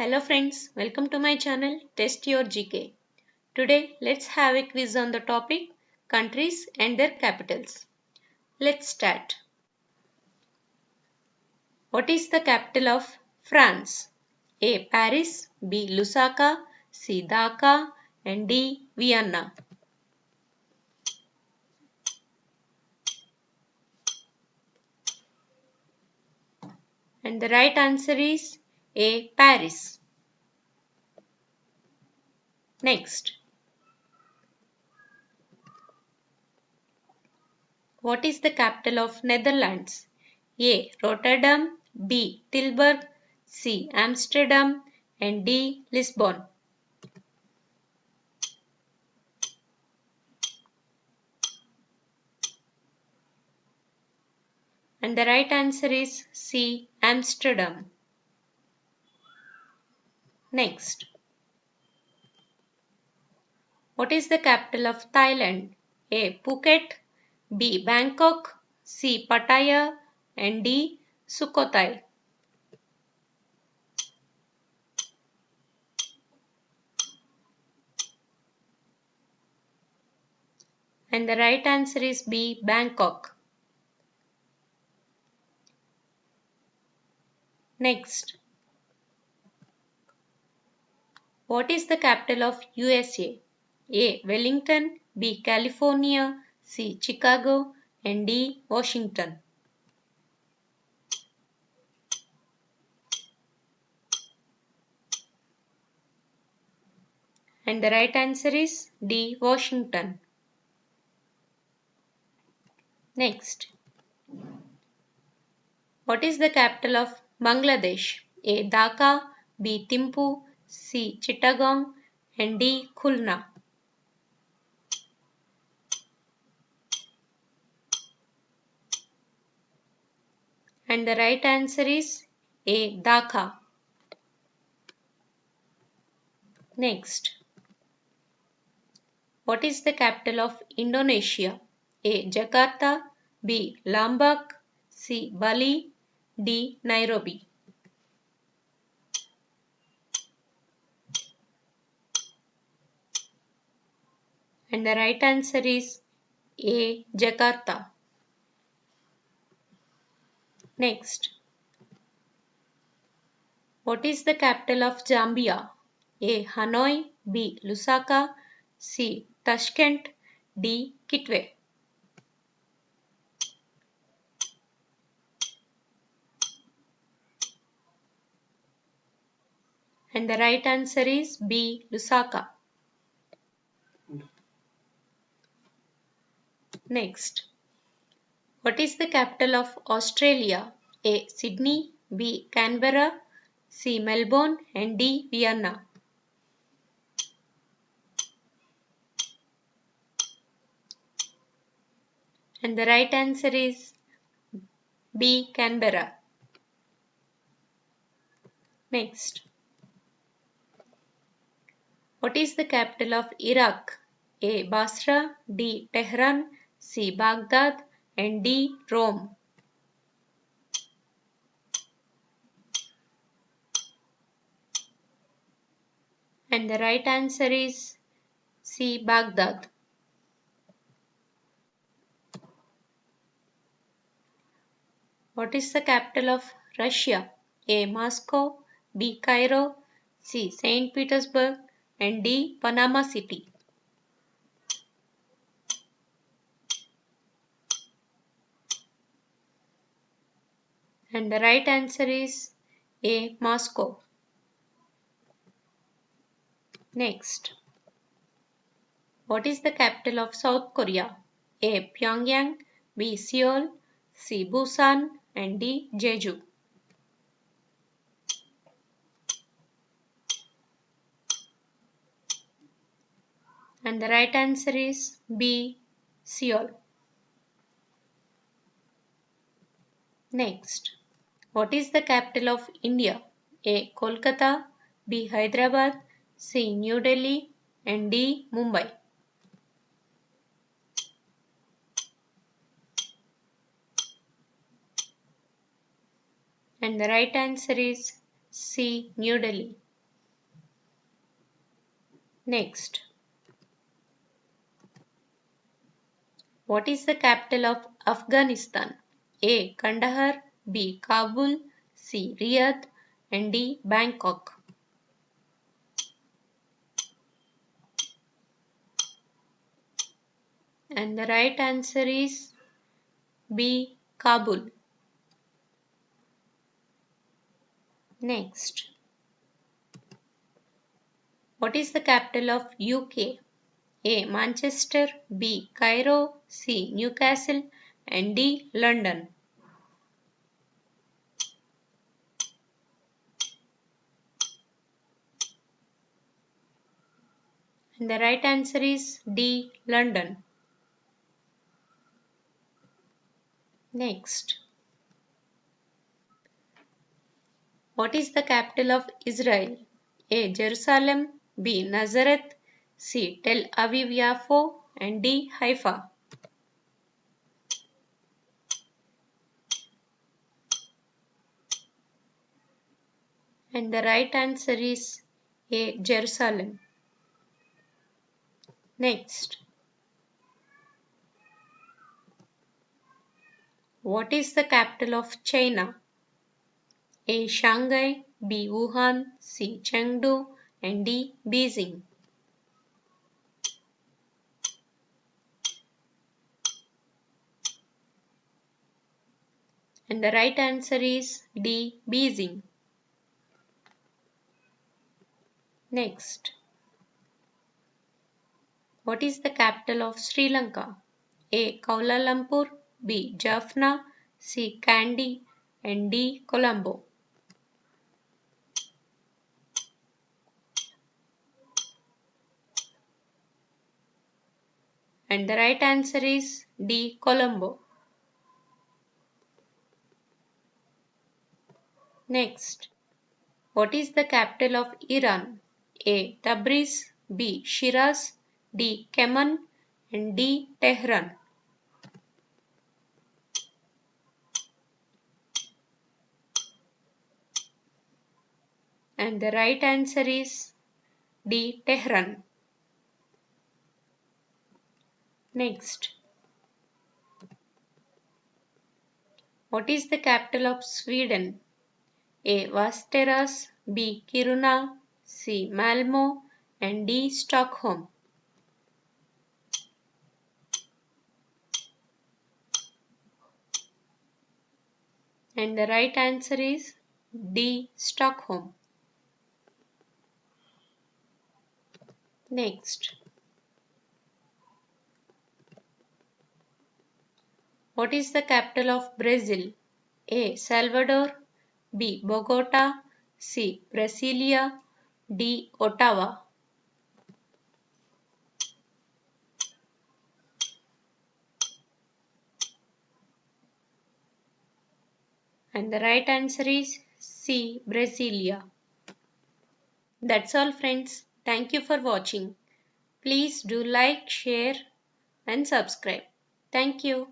Hello friends, welcome to my channel Test Your GK. Today let's have a quiz on the topic countries and their capitals. Let's start. What is the capital of France? A. Paris, B. Lusaka, C. Dhaka and D. Vienna. And the right answer is A. Paris. Next. What is the capital of Netherlands? A. Rotterdam, B. Tilburg, C. Amsterdam and D. Lisbon. And the right answer is C. Amsterdam. Next. What is the capital of Thailand? A. Phuket, B. Bangkok, C. Pattaya and D. Sukhothai. And the right answer is B. Bangkok. Next. What is the capital of USA? A. Wellington, B. California, C. Chicago and D. Washington. And the right answer is D. Washington. Next. What is the capital of Bangladesh? A. Dhaka, B. Thimphu, C. Chittagong and D. Khulna. And the right answer is A. Dhaka. Next. What is the capital of Indonesia? A. Jakarta, B. Lombok, C. Bali, D. Nairobi. And the right answer is A. Jakarta. Next. What is the capital of Zambia? A. Hanoi, B. Lusaka, C. Tashkent, D. Kitwe. And the right answer is B. Lusaka. Next. What is the capital of Australia? A. Sydney, B. Canberra, C. Melbourne and D. Vienna. And the right answer is B. Canberra. Next. What is the capital of Iraq? A. Basra, D. Tehran, C. Baghdad and D. Rome. And the right answer is C. Baghdad. What is the capital of Russia? A. Moscow, B. Cairo, C. St. Petersburg and D. Panama City. And the right answer is A. Moscow. Next. What is the capital of South Korea? A. Pyongyang, B. Seoul, C. Busan and D. Jeju. And the right answer is B. Seoul. Next. What is the capital of India? A. Kolkata, B. Hyderabad, C. New Delhi and D. Mumbai. And the right answer is C. New Delhi. Next, what is the capital of Afghanistan? A. Kandahar, B. Kabul, C. Riyadh, and D. Bangkok. And the right answer is B. Kabul. Next, what is the capital of UK? A. Manchester, B. Cairo, C. Newcastle, and D. London. And the right answer is D. London. Next, what is the capital of Israel? A. Jerusalem, B. Nazareth, C. Tel Aviv Yafo, and D. Haifa. And the right answer is A. Jerusalem. Next, what is the capital of China? A. Shanghai, B. Wuhan, C. Chengdu, and D. Beijing. And the right answer is D. Beijing. Next, what is the capital of Sri Lanka? A. Kuala Lumpur, B. Jaffna, C. Kandy, and D. Colombo. And the right answer is D. Colombo. Next, what is the capital of Iran? A. Tabriz, B. Shiraz, D. Keman, and D. Tehran. And the right answer is D. Tehran. Next, what is the capital of Sweden? A. Västerås, B. Kiruna, C. Malmö, and D. Stockholm. And the right answer is D. Stockholm. Next, what is the capital of Brazil? A. Salvador, B. Bogota, C. Brasilia, D. Ottawa. And the right answer is C. Brasilia. That's all, friends. Thank you for watching. Please do like, share, and subscribe. Thank you.